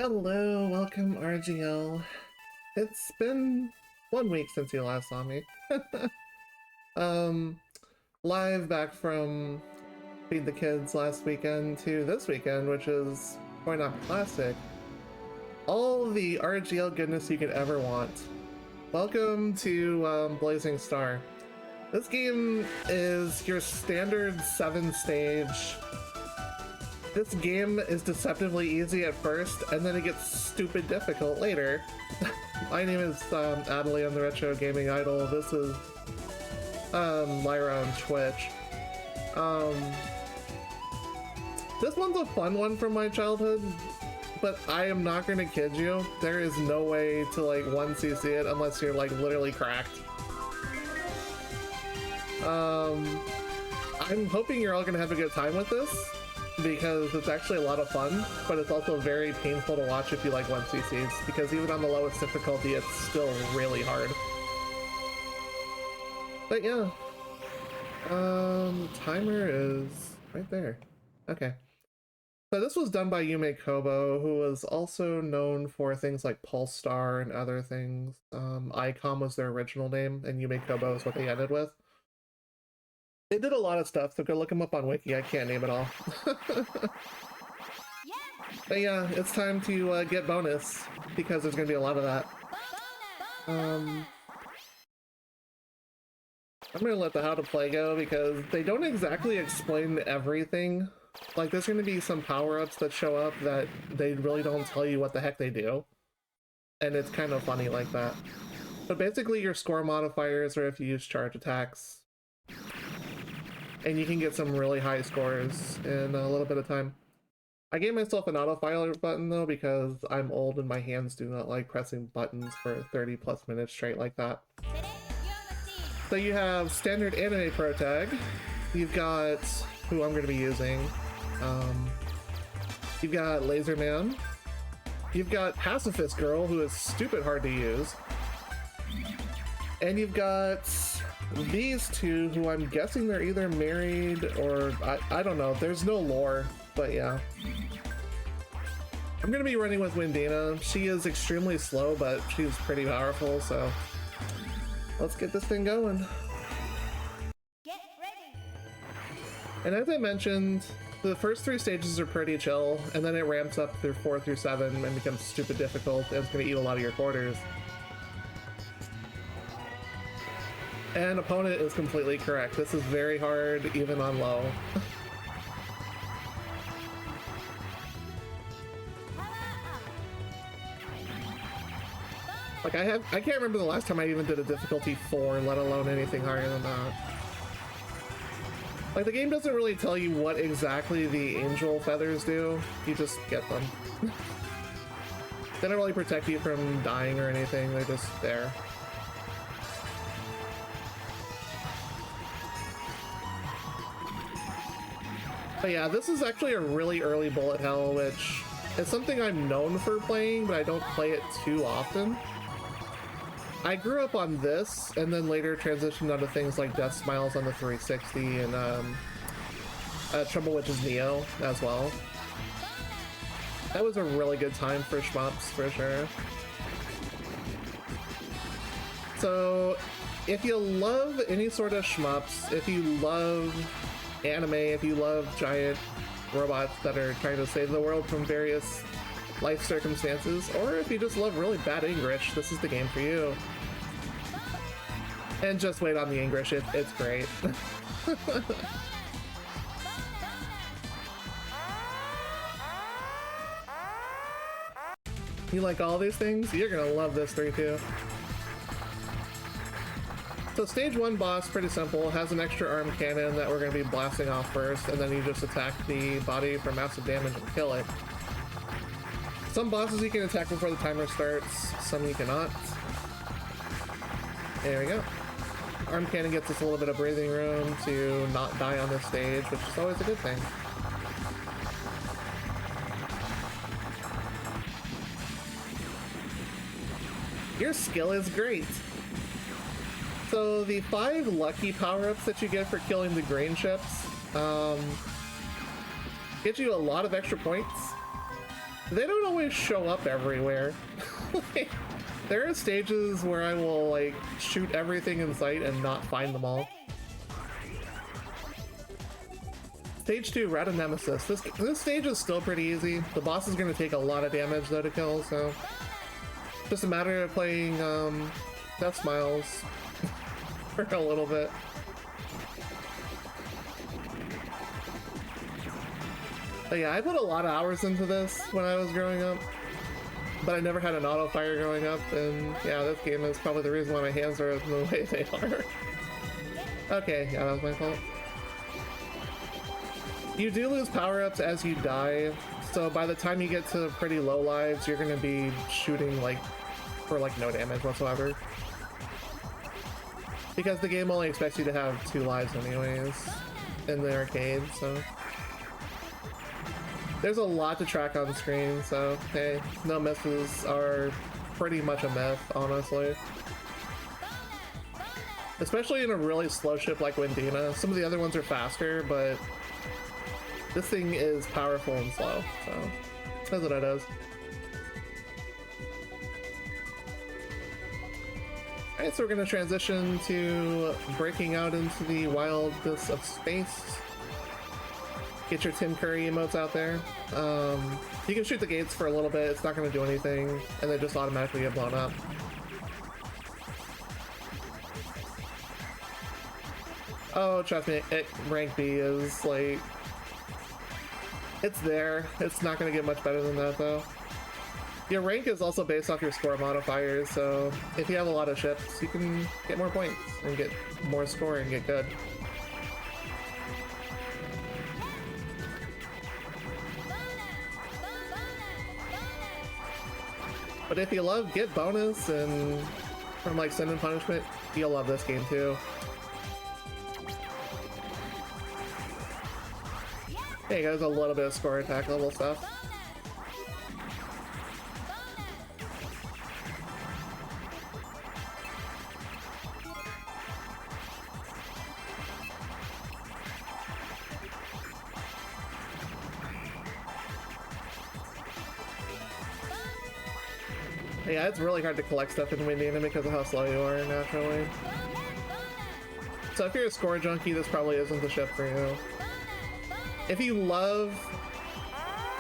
Hello, welcome RGL. It's been 1 week since you last saw me. Live back from Feed the Kids last weekend to this weekend, which is Coin Op Classic. All the RGL goodness you could ever want. Welcome to Blazing Star. This game is your standard 7-stage. This game is deceptively easy at first, and then it gets stupid difficult later. My name is Adley, I'm the Retro Gaming Idol. This is Lyra on Twitch. This one's a fun one from my childhood, but I am not gonna kid you. There is no way to like 1cc it unless you're like literally cracked. I'm hoping you're all gonna have a good time with this, because it's actually a lot of fun, but it's also very painful to watch if you like 1cc's, because even on the lowest difficulty, it's still really hard. But yeah, timer is right there. Okay. So this was done by Yume Kobo, who was also known for things like Pulse Star and other things. Icom was their original name, and Yume Kobo is what they ended with. They did a lot of stuff, so go look them up on Wiki. I can't name it all. But yeah, it's time to get bonus, because there's going to be a lot of that. I'm going to let the how to play go, because they don't exactly explain everything. Like, there's going to be some power-ups that show up that they really don't tell you what the heck they do. And it's kind of funny like that. But basically, your score modifiers are if you use charge attacks. And you can get some really high scores in a little bit of time. I gave myself an autofiler button though, because I'm old and my hands do not like pressing buttons for 30+ minutes straight like that. So you have standard anime pro tag. You've got who I'm going to be using. You've got Laser Man. You've got Pacifist Girl, who is stupid hard to use. And you've got these two, who I'm guessing they're either married or I don't know. There's no lore, but yeah. I'm gonna be running with Windina. She is extremely slow, but she's pretty powerful, so let's get this thing going. Get ready. And as I mentioned, the first 3 stages are pretty chill, and then it ramps up through 4 through 7 and becomes super difficult, and it's gonna eat a lot of your quarters. And opponent is completely correct. This is very hard, even on low. Like I can't remember the last time I even did a difficulty 4, let alone anything higher than that. Like, the game doesn't really tell you what exactly the angel feathers do. You just get them. They don't really protect you from dying or anything. They're just there. But yeah, this is actually a really early bullet hell, which is something I'm known for playing, but I don't play it too often. I grew up on this, and then later transitioned onto things like Death Smiles on the 360 and Trouble Witch's Neo as well. That was a really good time for shmups, for sure. So, if you love any sort of shmups, if you love anime, if you love giant robots that are trying to save the world from various life circumstances, or if you just love really bad English, this is the game for you. And just wait on the English, it's great. You like all these things? You're gonna love this 3 too. So stage 1 boss, pretty simple, has an extra arm cannon that we're going to be blasting off first, and then you just attack the body for massive damage and kill it. Some bosses you can attack before the timer starts, some you cannot. There we go. Arm cannon gets us a little bit of breathing room to not die on this stage, which is always a good thing. Your skill is great. So the 5 lucky power-ups that you get for killing the grain ships get you a lot of extra points. they don't always show up everywhere. Like, there are stages where I will like shoot everything in sight and not find them all. Stage 2, Rat and Nemesis. This stage is still pretty easy. The boss is going to take a lot of damage though to kill, so just a matter of playing Death Smiles for a little bit. But yeah, I put a lot of hours into this when I was growing up, but I never had an auto fire growing up, and yeah, this game is probably the reason why my hands are the way they are. Okay, yeah, that was my fault. You do lose power-ups as you die, so by the time you get to pretty low lives, you're gonna be shooting like for like no damage whatsoever. Because the game only expects you to have 2 lives anyways in the arcade, so there's a lot to track on screen, so hey, no misses are pretty much a myth, honestly. Especially in a really slow ship like Windina. Some of the other ones are faster, but this thing is powerful and slow, so that's what it is. Alright, so we're going to transition to breaking out into the wildness of space. Get your Tim Curry emotes out there. You can shoot the gates for a little bit, it's not going to do anything, and they just automatically get blown up. Oh, trust me, rank B is like... it's there. It's not going to get much better than that, though. Your rank is also based off your score modifiers, so if you have a lot of ships, you can get more points and get more score and get good. But if you love Get Bonus and from like Sin and Punishment, you'll love this game too. Hey, there's a little bit of score attack level stuff. Yeah, it's really hard to collect stuff in Windina because of how slow you are, naturally. So if you're a score junkie, this probably isn't the ship for you. If you love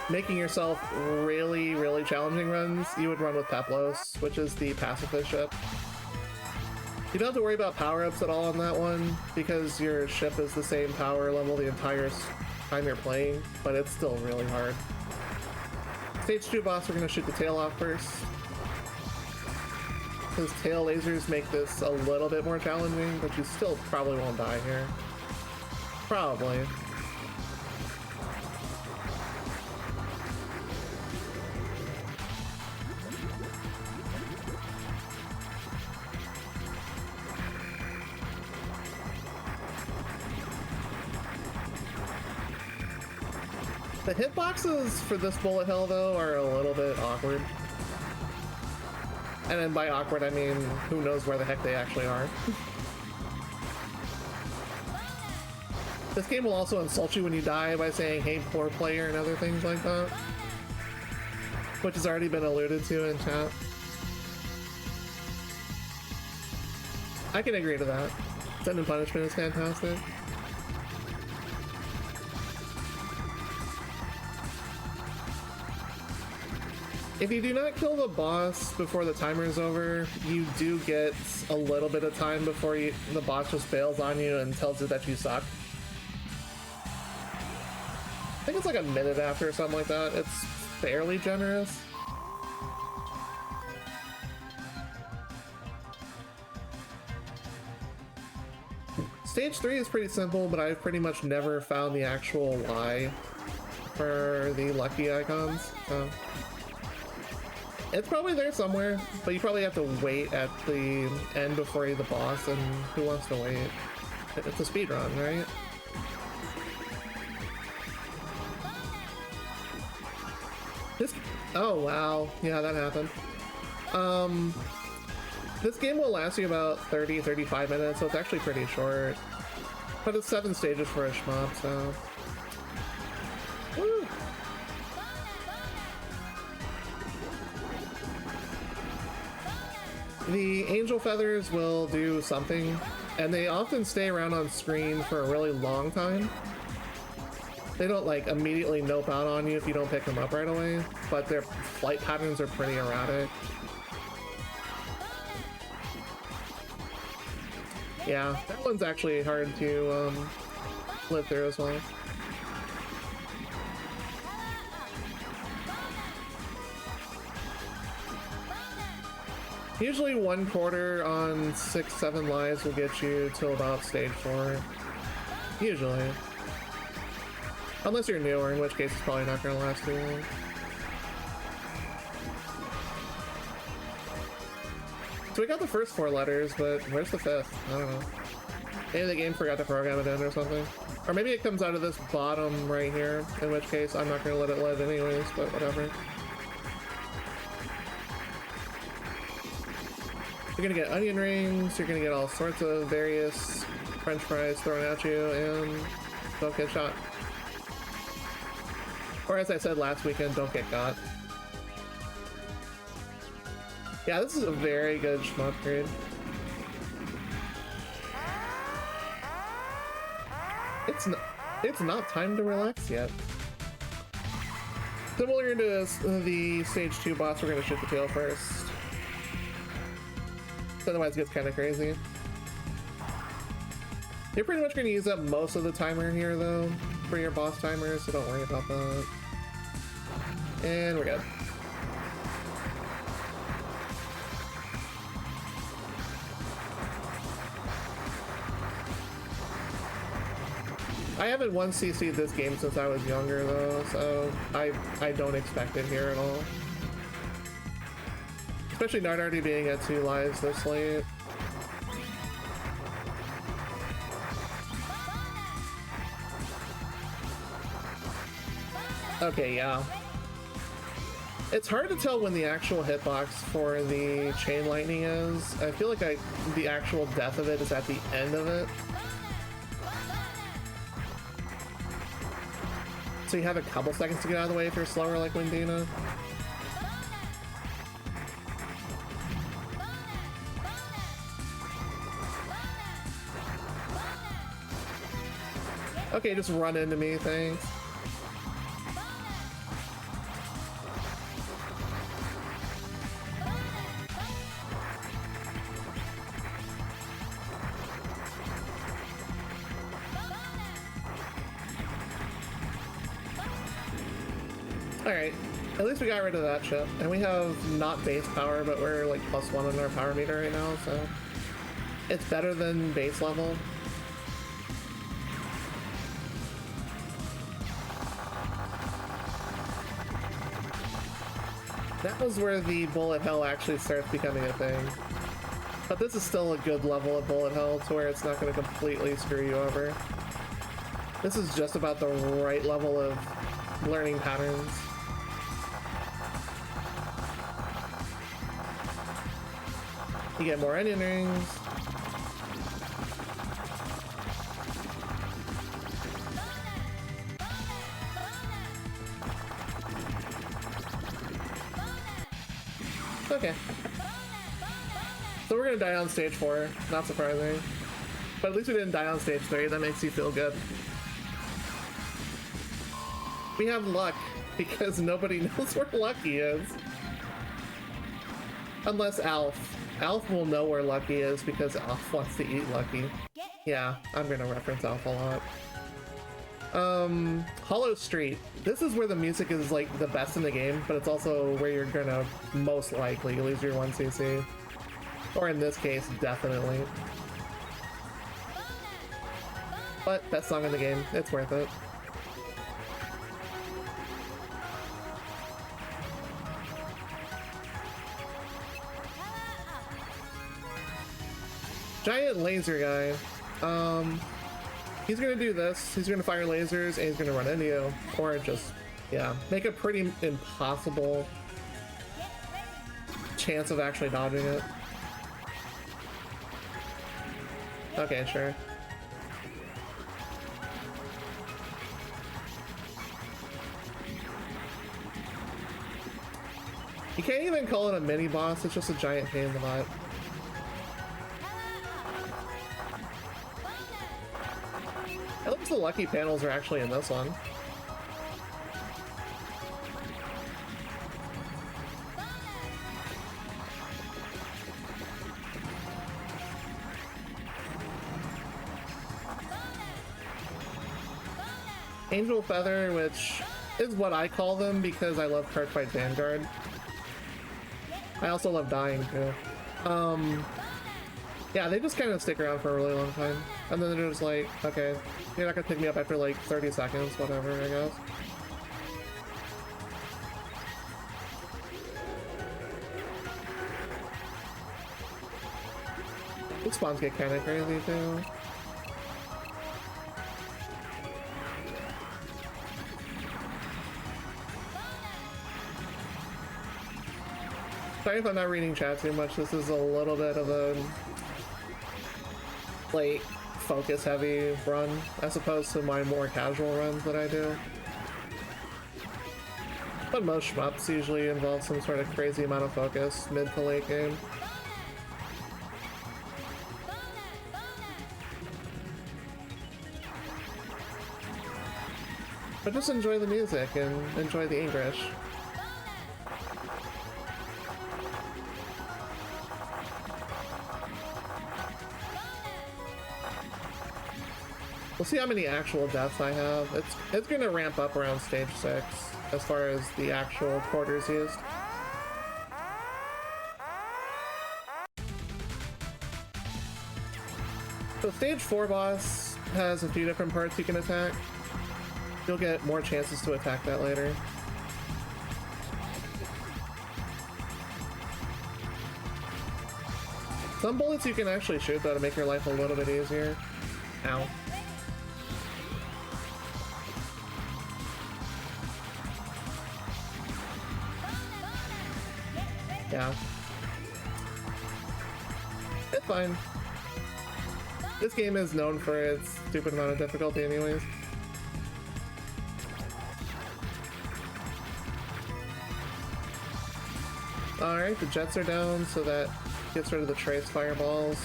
making yourself really, really challenging runs, you would run with Peplos, which is the pacifist ship. You don't have to worry about power-ups at all on that one, because your ship is the same power level the entire time you're playing, but it's still really hard. Stage 2 boss, we're going to shoot the tail off first. His tail lasers make this a little bit more challenging, but you still probably won't die here. Probably. The hitboxes for this bullet hell, though, are a little bit awkward. And then by awkward, I mean, who knows where the heck they actually are. This game will also insult you when you die by saying, hey, poor player, and other things like that. Which has already been alluded to in chat. I can agree to that. Sin and Punishment is fantastic. If you do not kill the boss before the timer is over, you do get a little bit of time before the boss just bails on you and tells you that you suck. I think it's like a minute after or something like that. It's fairly generous. Stage 3 is pretty simple, but I've pretty much never found the actual lie for the lucky icons, so... it's probably there somewhere, but you probably have to wait at the end before you're the boss, and who wants to wait? It's a speedrun, right? Oh wow, yeah, that happened. This game will last you about 30-35 minutes, so it's actually pretty short. But it's 7 stages for a shmup, so... Woo! The angel feathers will do something, and they often stay around on screen for a really long time. They don't like immediately nope out on you if you don't pick them up right away, but their flight patterns are pretty erratic. Yeah, that one's actually hard to live through as well. Usually 1/4 on 6-7 lives will get you till about stage 4. Usually. Unless you're newer, in which case it's probably not going to last too long. So we got the first 4 letters, but where's the 5th? I don't know. Maybe the game forgot to program it in or something. Or maybe it comes out of this bottom right here, in which case I'm not going to let it live anyways, but whatever. You're gonna get onion rings, you're gonna get all sorts of various french fries thrown at you, and don't get shot. Or as I said last weekend, don't get got. Yeah, this is a very good shmup grade. It's not time to relax yet. Similar to the stage 2 boss, we're gonna shoot the tail first. Otherwise it gets kind of crazy. You're pretty much going to use up most of the timer here though for your boss timer, so don't worry about that. And we're good. I haven't 1CC'd this game since I was younger though, so I don't expect it here at all. Especially not already being at 2 lives this late. Okay, yeah. It's hard to tell when the actual hitbox for the chain lightning is. I feel like the actual death of it is at the end of it. So you have a couple seconds to get out of the way if you're slower like Windina. Okay, just run into me, thanks. Alright, at least we got rid of that shit. And we have not base power, but we're like +1 on our power meter right now, so it's better than base level. That was where the bullet hell actually starts becoming a thing. But this is still a good level of bullet hell to where it's not going to completely screw you over. This is just about the right level of learning patterns. You get more onion rings. Okay. So we're gonna die on stage 4, not surprising. But at least we didn't die on stage 3, that makes you feel good. We have luck, because nobody knows where Lucky is. Unless Alf. Alf will know where Lucky is because Alf wants to eat Lucky. Yeah, I'm gonna reference Alf a lot. Hollow Street. This is where the music is like the best in the game, but it's also where you're gonna most likely lose your 1cc. Or in this case, definitely. But best song in the game, it's worth it. Giant laser guy. He's gonna do this. He's gonna fire lasers and he's gonna run into you. Or just, yeah, make a pretty impossible chance of actually dodging it. Okay, sure. You can't even call it a mini boss, it's just a giant pain in the butt. At least the lucky panels are actually in this one. Angel Feather, which is what I call them because I love Cardfight Vanguard. I also love Dying too. Yeah, they just kind of stick around for a really long time. And then they're just like, okay, you're not gonna pick me up after like 30 seconds, whatever, I guess. These spawns get kind of crazy too. Sorry if I'm not reading chat too much. This is a little bit of a like focus heavy run as opposed to my more casual runs that I do. But most shmups usually involve some sort of crazy amount of focus mid to late game. But just enjoy the music and enjoy the English. We'll see how many actual deaths I have. It's gonna ramp up around stage 6 as far as the actual quarters used. So stage 4 boss has a few different parts you can attack. You'll get more chances to attack that later. Some bullets you can actually shoot though to make your life a little bit easier. Ow. Yeah. It's fine. This game is known for its stupid amount of difficulty anyways. Alright, the jets are down, so that gets rid of the trace fireballs.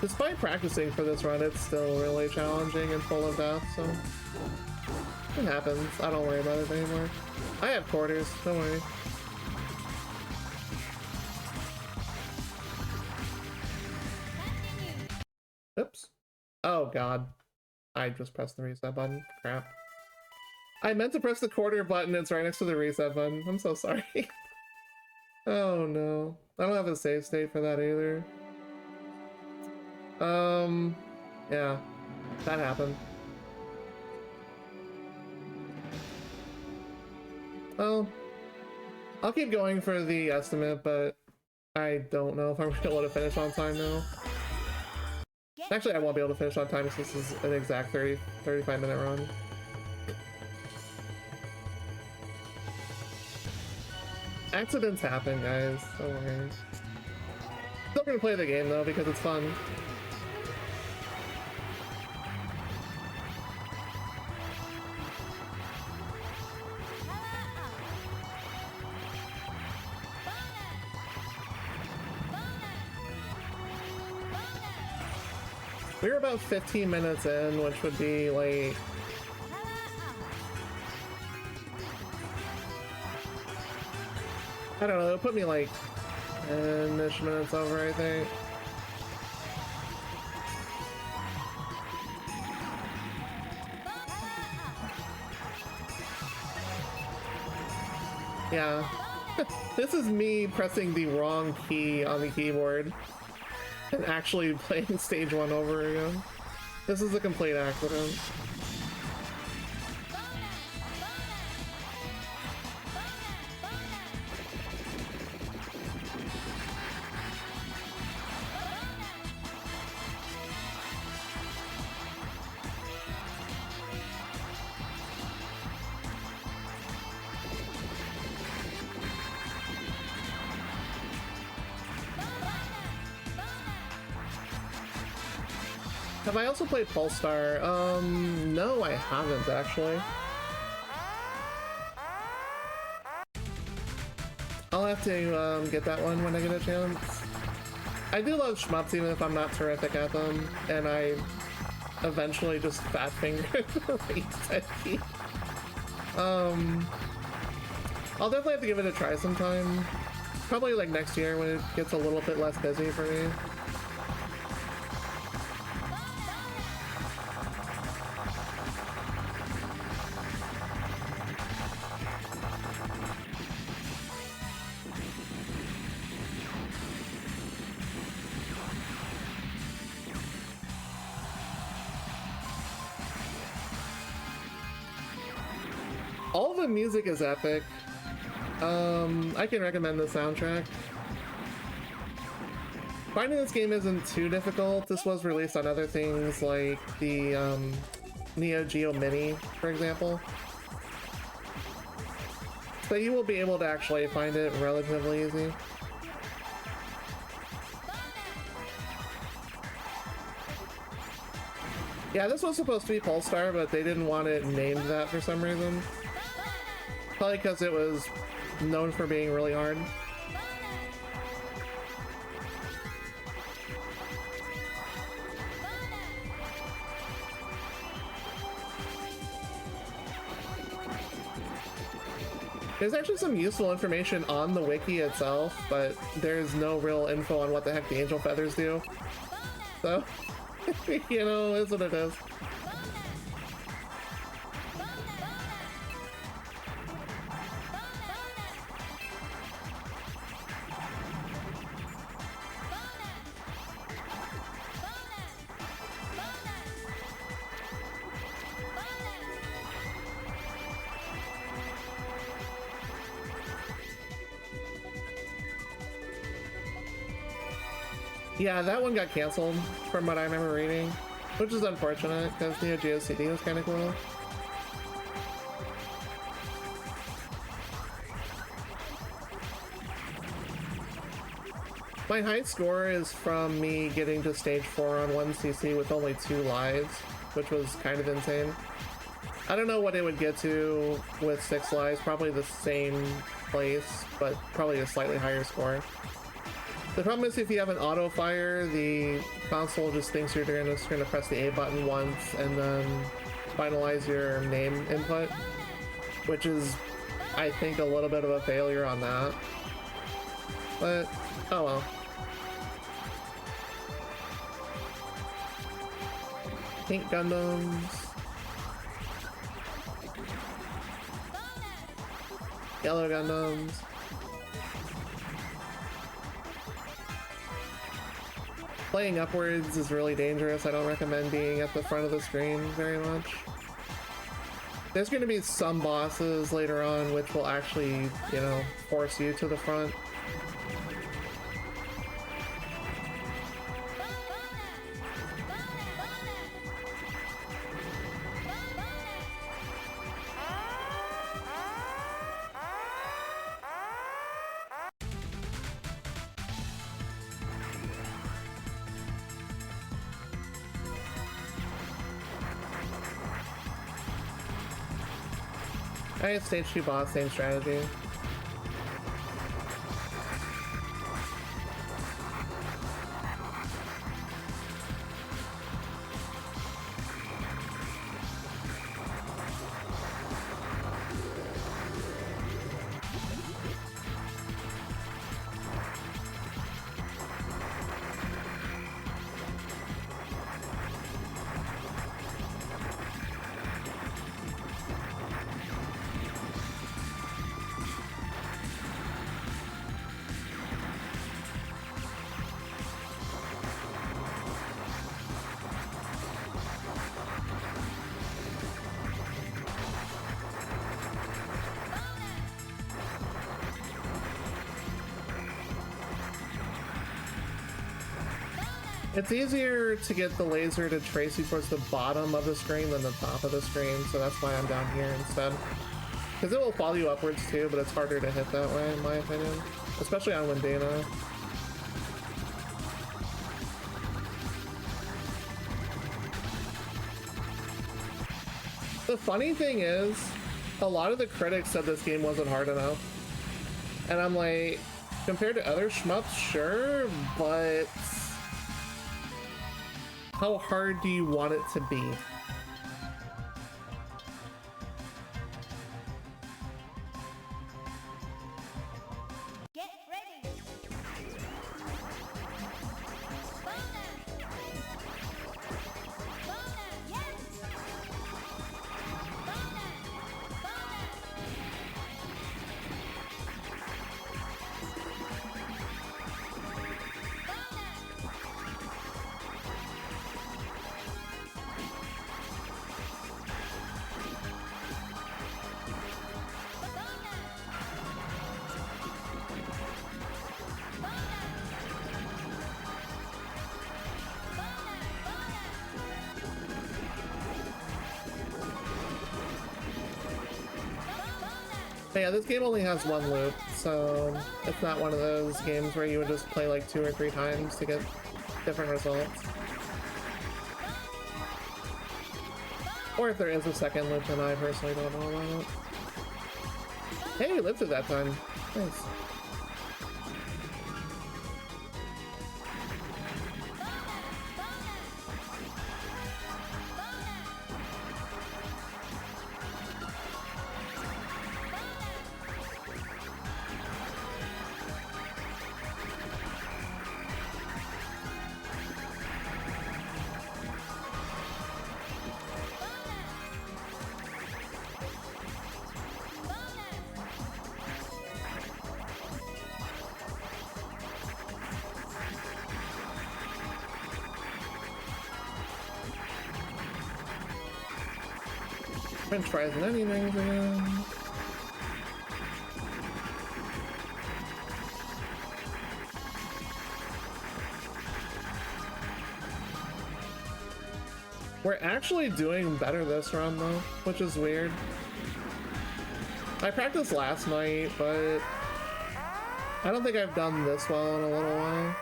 Despite practicing for this run, it's still really challenging and full of death, so it happens. I don't worry about it anymore. I have quarters, don't worry. Oops. Oh god. I just pressed the reset button. Crap. I meant to press the quarter button, it's right next to the reset button. I'm so sorry. Oh no. I don't have a save state for that either. Yeah. That happened. Well, I'll keep going for the estimate, but I don't know if I'm going to be able to finish on time now. Actually, I won't be able to finish on time since this is an exact 35 minute run. Accidents happen, guys. Don't worry. Still gonna play the game though because it's fun. We're about 15 minutes in, which would be like... I don't know, it put me like 10-ish minutes over, I think. Yeah. This is me pressing the wrong key on the keyboard and actually playing stage 1 over again. This is a complete accident. Have I also played Pulsar? No, I haven't actually. I'll have to get that one when I get a chance. I do love shmups even if I'm not terrific at them, and I eventually just fat fingered the reset key. I'll definitely have to give it a try sometime. Probably like next year when it gets a little bit less busy for me. All the music is epic. I can recommend the soundtrack. Finding this game isn't too difficult. This was released on other things like the Neo Geo Mini, for example. But you will be able to actually find it relatively easy. Yeah, this was supposed to be Pulsar, but they didn't want it named that for some reason. Probably because it was known for being really hard. There's actually some useful information on the wiki itself, but there's no real info on what the heck the angel feathers do. So, you know, it's what it is. Yeah, that one got canceled from what I remember reading, which is unfortunate because Neo Geo CD was kind of cool. My high score is from me getting to stage 4 on 1cc with only 2 lives, which was kind of insane. I don't know what it would get to with 6 lives, probably the same place, but probably a slightly higher score. The problem is if you have an auto fire, the console just thinks you're just going to press the A button once and then finalize your name input, which is, I think, a little bit of a failure on that. But, oh well. Pink Gundams. Yellow Gundams. Playing upwards is really dangerous. I don't recommend being at the front of the screen very much. There's going to be some bosses later on which will actually, you know, force you to the front. Alright, stage 2 boss, same strategy. It's easier to get the laser to trace you towards the bottom of the screen than the top of the screen, so that's why I'm down here instead. Because it will follow you upwards too, but it's harder to hit that way in my opinion. Especially on Windana. The funny thing is, a lot of the critics said this game wasn't hard enough. And I'm like, compared to other shmups, sure, but how hard do you want it to be? Get ready. But yeah, this game only has one loop, so it's not one of those games where you would just play like 2 or 3 times to get different results. Or if there is a second loop, then I personally don't know about it. Hey, we lived through that time. Nice. French fries and onion rings again. We're actually doing better this run though, which is weird. I practiced last night, but I don't think I've done this well in a little while.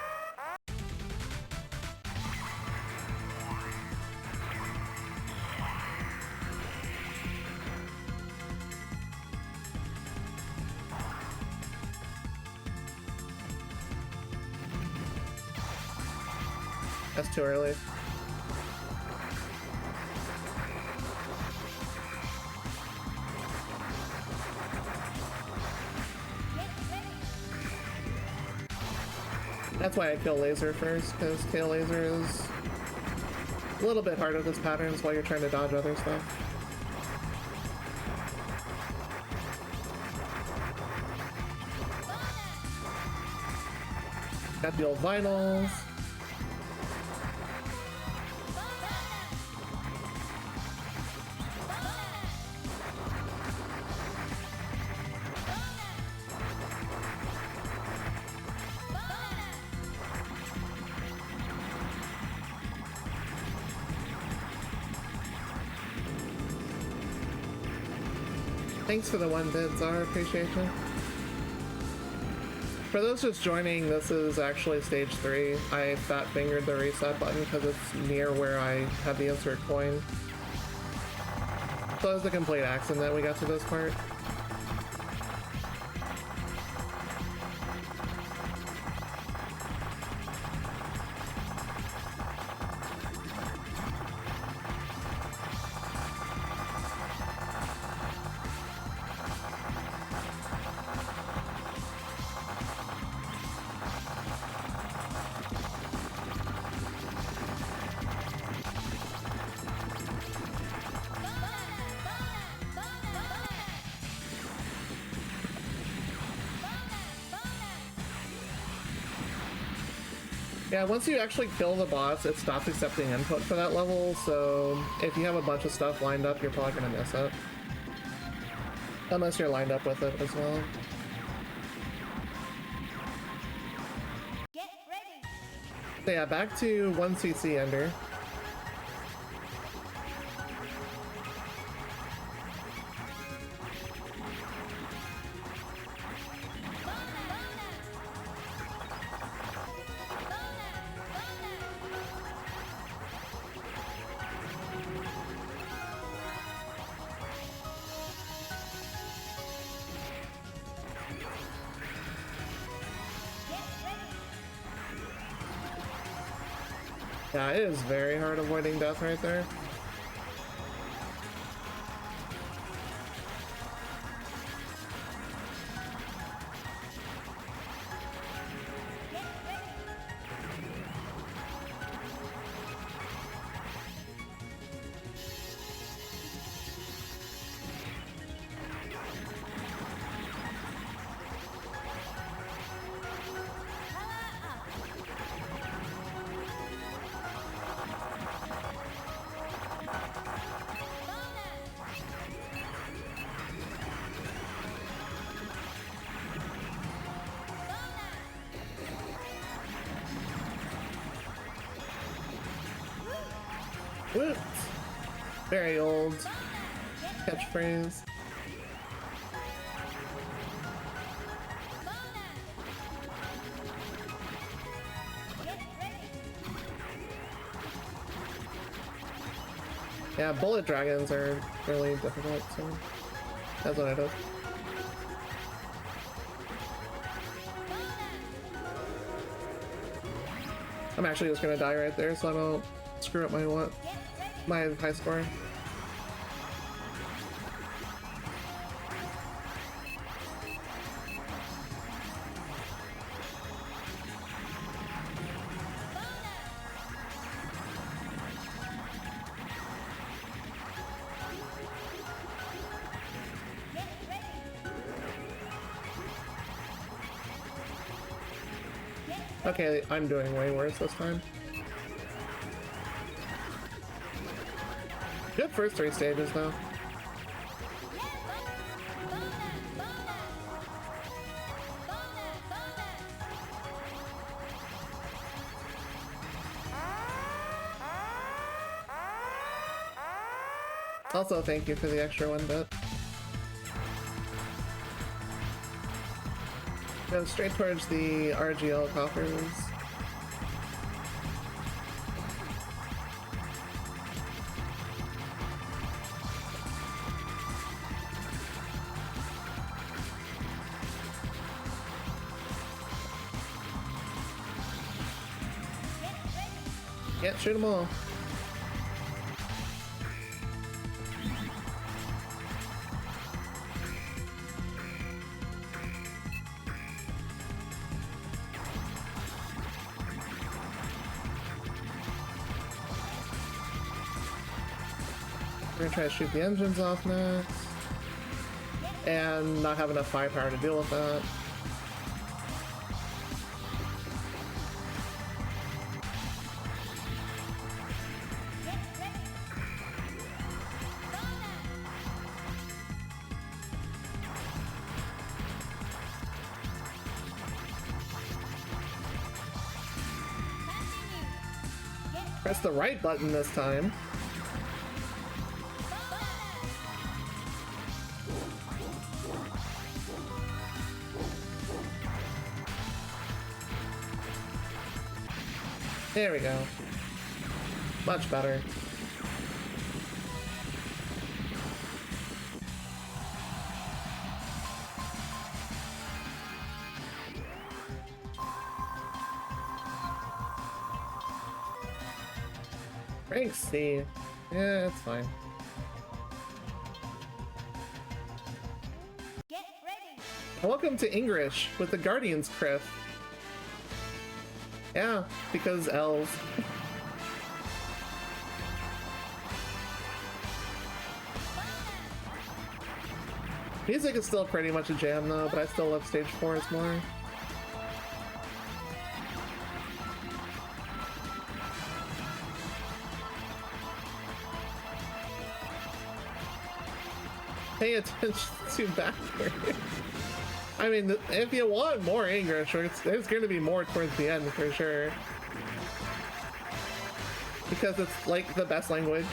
That's too early. That's why I kill Laser first, because Tail Laser is a little bit hard with his patterns while you're trying to dodge other stuff. Got the old vinyls. Thanks for the 1 bid, Zara. Appreciate you. For those just joining, this is actually stage 3. I fat fingered the reset button because it's near where I had the insert coin. So it was a complete accident that we got to this part. Yeah, once you actually kill the boss, it stops accepting input for that level, so if you have a bunch of stuff lined up, you're probably gonna miss it. Unless you're lined up with it as well. Get ready. So yeah, back to 1cc Ender. Yeah, it is very hard avoiding death right there. Whoops. Very old catchphrase. Yeah, bullet dragons are really difficult, so that's what I do. I'm actually just gonna die right there so I don't screw up my high score. Okay, I'm doing way worse this time. Good first 3 stages though. Also, thank you for the extra 1 bit. Go straight towards the RGL coffers. Yeah, shoot them all. We're gonna try to shoot the engines off next. And not have enough firepower to deal with that. Press the right button this time. There we go. Much better. Rank C. Yeah, it's fine. Get ready. Welcome to English with the Guardians Criff. Yeah, because L's. Music is still pretty much a jam though, but I still love stage 4s more. Pay attention to backwards. I mean, if you want more English, there's going to be more towards the end for sure. Because it's like the best language.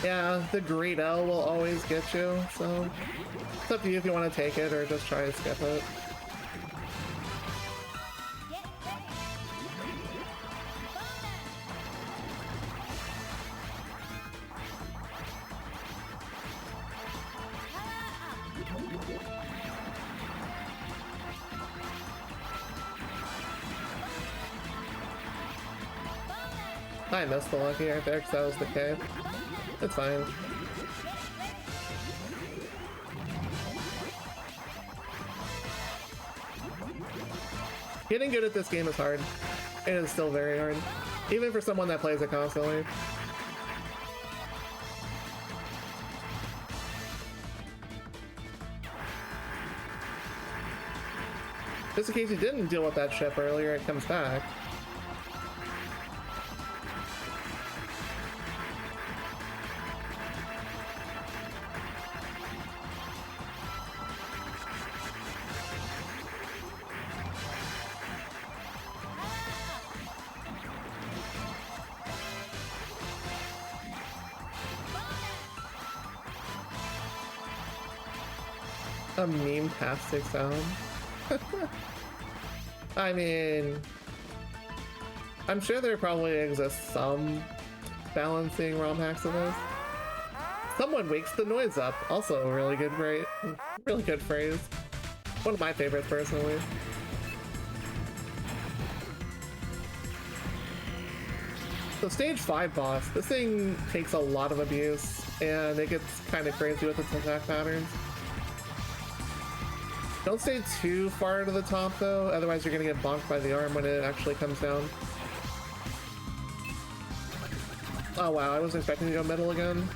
Yeah, the great L will always get you, so it's up to you if you want to take it or just try to skip it. Get ready. I missed the lucky right there because that was the cave. It's fine. Getting good at this game is hard. It is still very hard. Even for someone that plays it constantly. Just in case you didn't deal with that ship earlier, it comes back. A meme-tastic sound. I mean, I'm sure there probably exists some balancing ROM hacks of this. Someone wakes the noise up. Also a really good phrase. One of my favorites personally. So stage 5 boss, this thing takes a lot of abuse and it gets kind of crazy with its attack patterns. Don't stay too far to the top though, otherwise you're gonna get bonked by the arm when it actually comes down. Oh wow, I wasn't expecting to go middle again.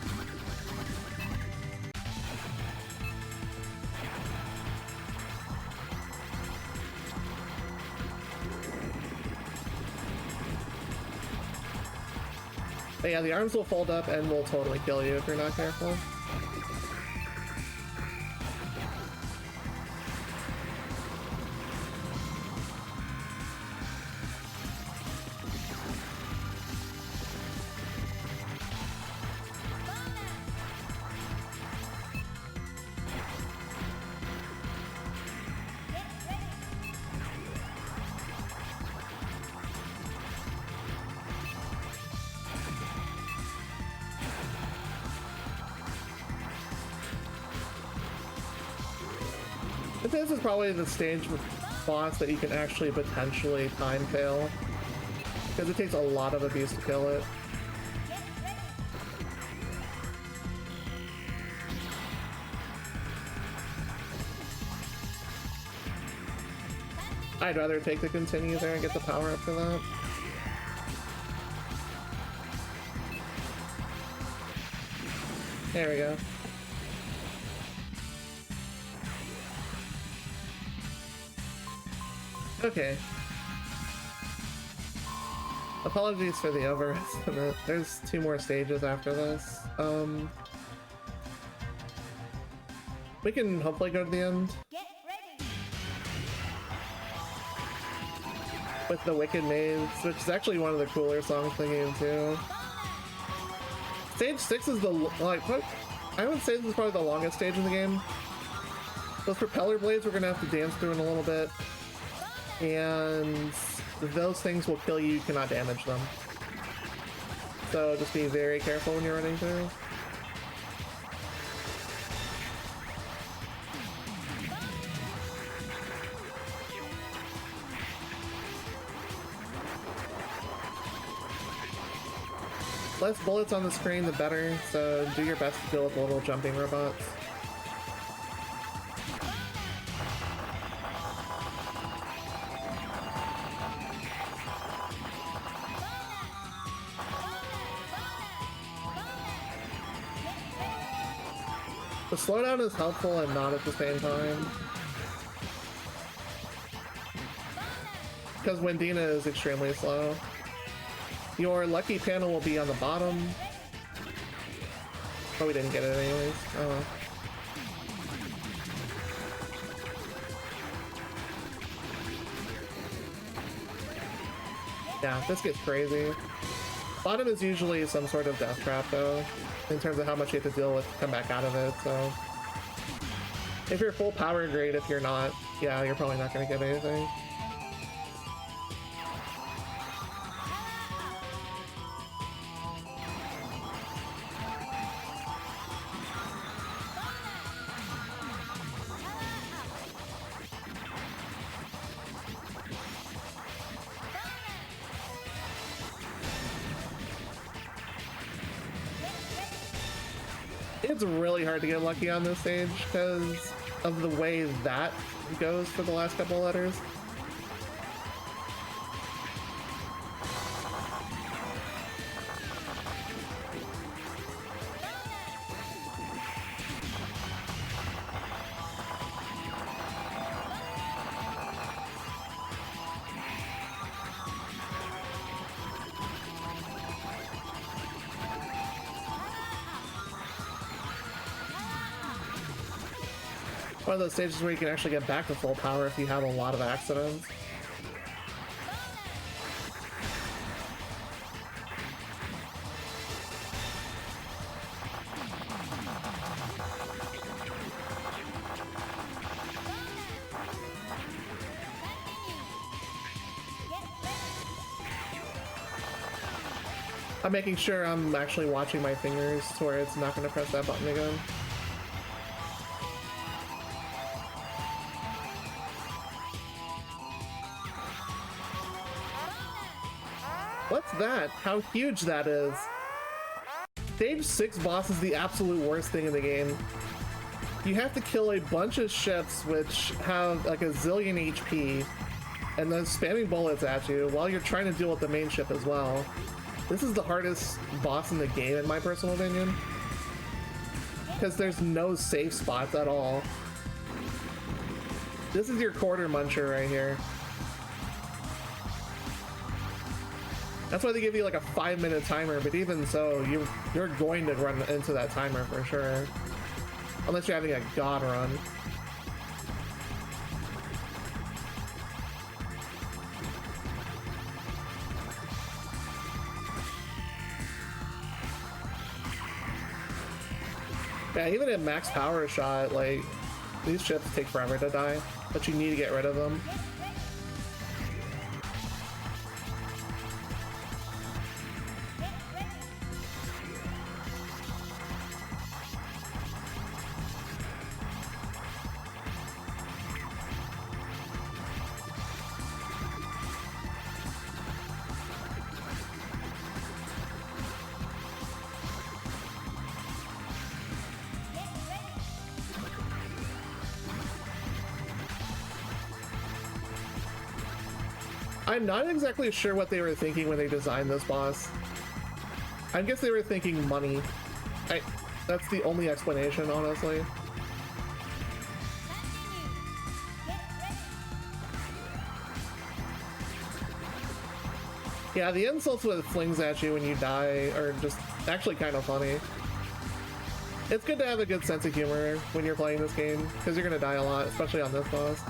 But yeah, the arms will fold up and will totally kill you if you're not careful. This is probably the stage with boss that you can actually potentially time fail, because it takes a lot of abuse to kill it. I'd rather take the continue there and get the power up for that. There we go. Okay. Apologies for the overestimate. There's 2 more stages after this. We can hopefully go to the end. Get ready. With the Wicked Maze, which is actually one of the cooler songs in the game too. Stage 6 is the, like, I would say this is probably the longest stage in the game. Those propeller blades we're gonna have to dance through in a little bit. And those things will kill you, you cannot damage them. So just be very careful when you're running through. Less bullets on the screen, the better, so do your best to deal with the little jumping robots. The slowdown is helpful and not at the same time. Because Wendina is extremely slow. Your lucky panel will be on the bottom. But we didn't get it anyways. Oh well. Yeah, this gets crazy. Bottom is usually some sort of death trap though, in terms of how much you have to deal with to come back out of it, so... If you're full power, great. If you're not, yeah, you're probably not gonna get anything. It's really hard to get lucky on this stage because of the way that goes for the last couple of letters. One of those stages where you can actually get back to full power if you have a lot of accidents. I'm making sure I'm actually watching my fingers to where it's not going to press that button again. What's that? How huge that is. Stage 6 boss is the absolute worst thing in the game. You have to kill a bunch of ships which have like a zillion HP and then spamming bullets at you while you're trying to deal with the main ship as well. This is the hardest boss in the game in my personal opinion, because there's no safe spots at all. This is your quarter muncher right here. That's why they give you like a 5-minute timer, but even so, you're going to run into that timer for sure. Unless you're having a god run. Yeah, even at max power shot, like, these ships take forever to die, but you need to get rid of them. I'm not exactly sure what they were thinking when they designed this boss. I guess they were thinking money. That's the only explanation, honestly. Yeah, the insults with flings at you when you die are just actually kind of funny. It's good to have a good sense of humor when you're playing this game, because you're gonna die a lot, especially on this boss.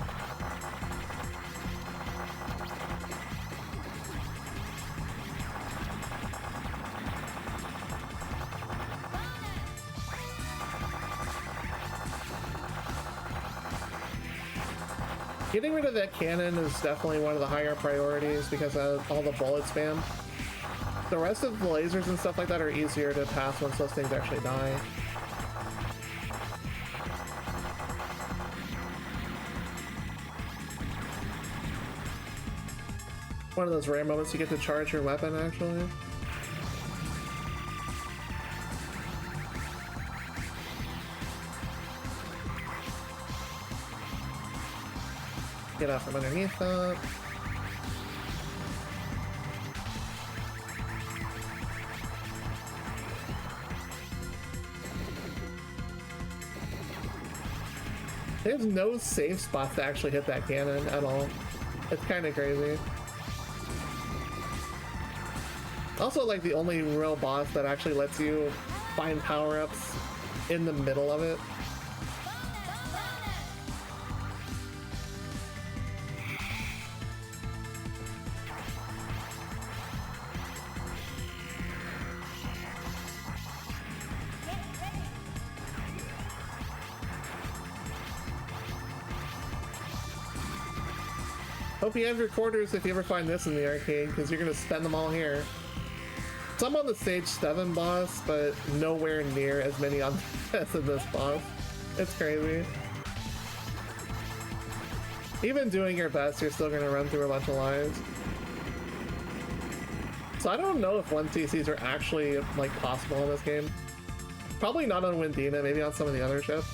Getting rid of that cannon is definitely one of the higher priorities because of all the bullet spam. The rest of the lasers and stuff like that are easier to pass once those things actually die. One of those rare moments you get to charge your weapon, actually. Get out from underneath that. There's no safe spot to actually hit that cannon at all. It's kind of crazy. Also, like, the only real boss that actually lets you find power-ups in the middle of it. Hope you have your quarters if you ever find this in the arcade, because you're gonna spend them all here. So I'm on the stage 7 boss, but nowhere near as many on as in this boss. It's crazy. Even doing your best, you're still gonna run through a bunch of lines. So I don't know if 1CCs are actually like possible in this game. Probably not on Windina, maybe on some of the other ships.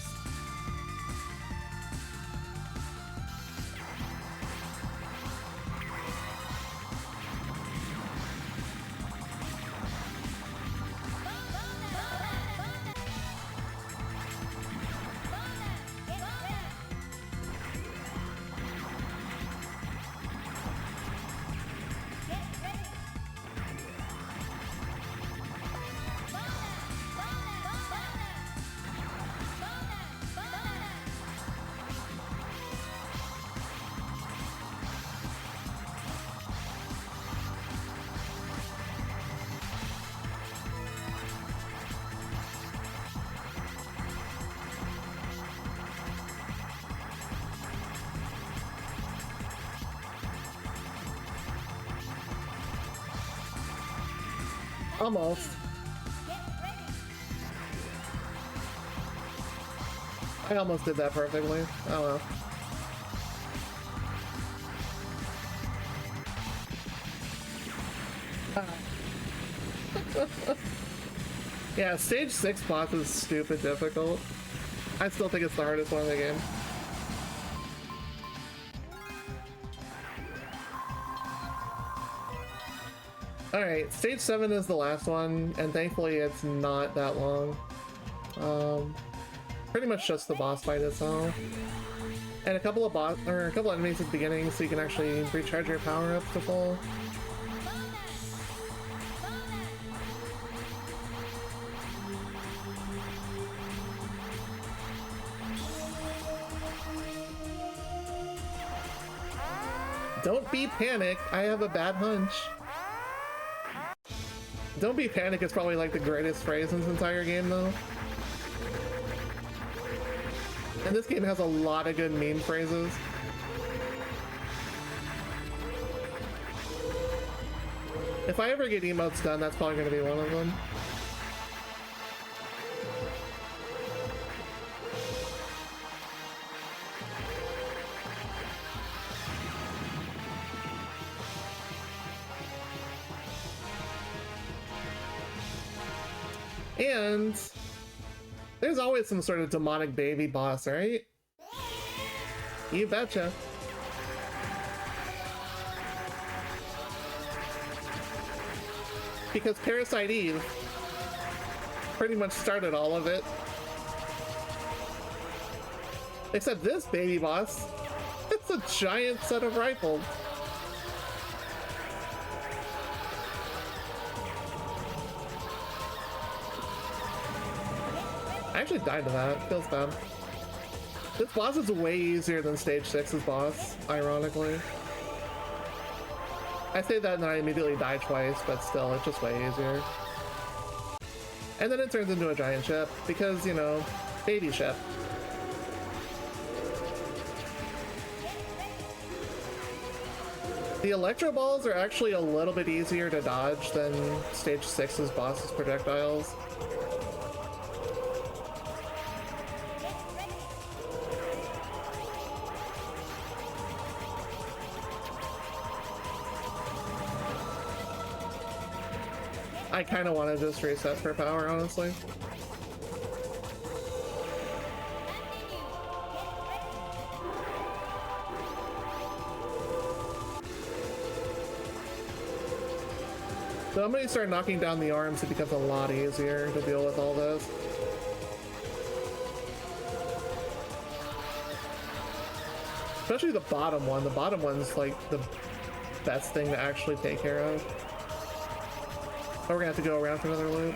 Almost. I almost did that perfectly. Oh well. Yeah, stage 6 boss is stupid difficult. I still think it's the hardest one in the game. Alright, stage 7 is the last one, and thankfully it's not that long. Pretty much just the boss fight itself. And a couple of enemies at the beginning so you can actually recharge your power-ups to full. Don't be panic, I have a bad hunch. Don't be panic is probably like the greatest phrase in this entire game though. And this game has a lot of good meme phrases. If I ever get emotes done, that's probably going to be one of them. And there's always some sort of demonic baby boss, right? You betcha. Because Parasite Eve pretty much started all of it. Except this baby boss, it's a giant set of rifles. I actually died to that. Feels bad. This boss is way easier than Stage 6's boss, ironically. I say that and then I immediately die twice, but still, it's just way easier. And then it turns into a giant ship, because, you know, baby ship. The Electro Balls are actually a little bit easier to dodge than Stage 6's boss's projectiles. I kind of want to just reset for power, honestly. So I'm going to start knocking down the arms. It becomes a lot easier to deal with all this. Especially the bottom one. The bottom one's like the best thing to actually take care of. Oh, we're gonna have to go around for another loop.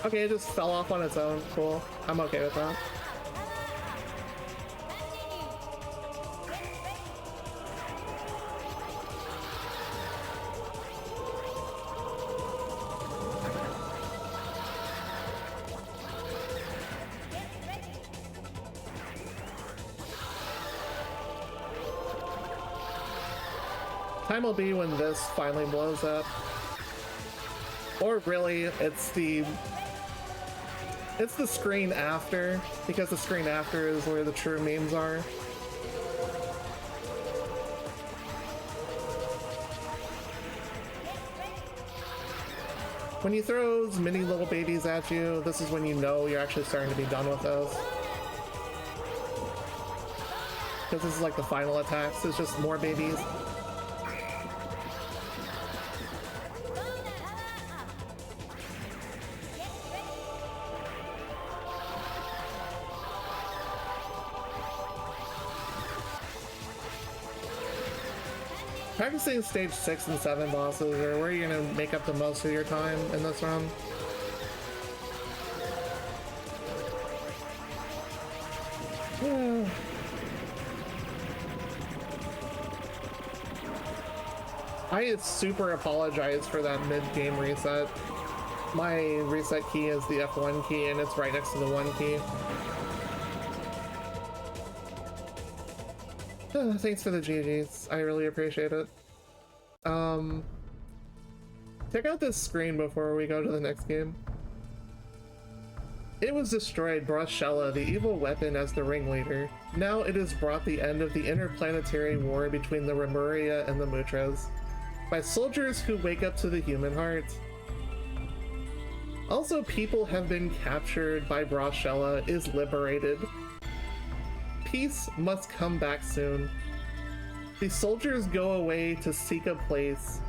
Okay, it just fell off on its own. Cool. I'm okay with that. Time will be when this finally blows up. Or really, it's the screen after, because the screen after is where the true memes are. When you throw those mini little babies at you, this is when you know you're actually starting to be done with those. Because this is like the final attacks, it's just more babies. Practicing stage 6 and 7 bosses are where you're gonna make up the most of your time in this run. Yeah. I super apologize for that mid-game reset. My reset key is the F1 key and it's right next to the 1 key. Thanks for the GGs. I really appreciate it. Check out this screen before we go to the next game. It was destroyed, Brashella, the evil weapon, as the ringleader. Now it has brought the end of the interplanetary war between the Remuria and the Mutras, by soldiers who wake up to the human heart. Also, people have been captured by Brashella is liberated. Peace must come back soon. The soldiers go away to seek a place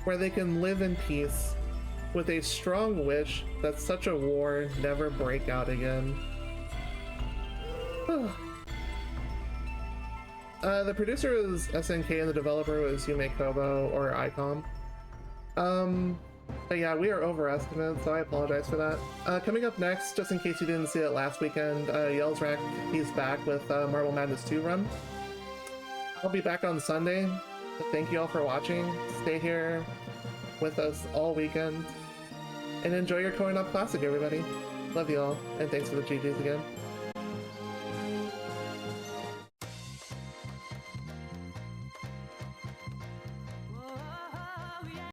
where they can live in peace, with a strong wish that such a war never break out again. The producer is SNK and the developer was Yume Kobo or ICOM. But yeah, we are overestimated, so I apologize for that. Coming up next, just in case you didn't see it last weekend, Yellsrack, he's back with Marble Madness 2 run. I'll be back on Sunday. Thank you all for watching. Stay here with us all weekend. And enjoy your Coin Up Classic, everybody. Love you all, and thanks for the GGs again.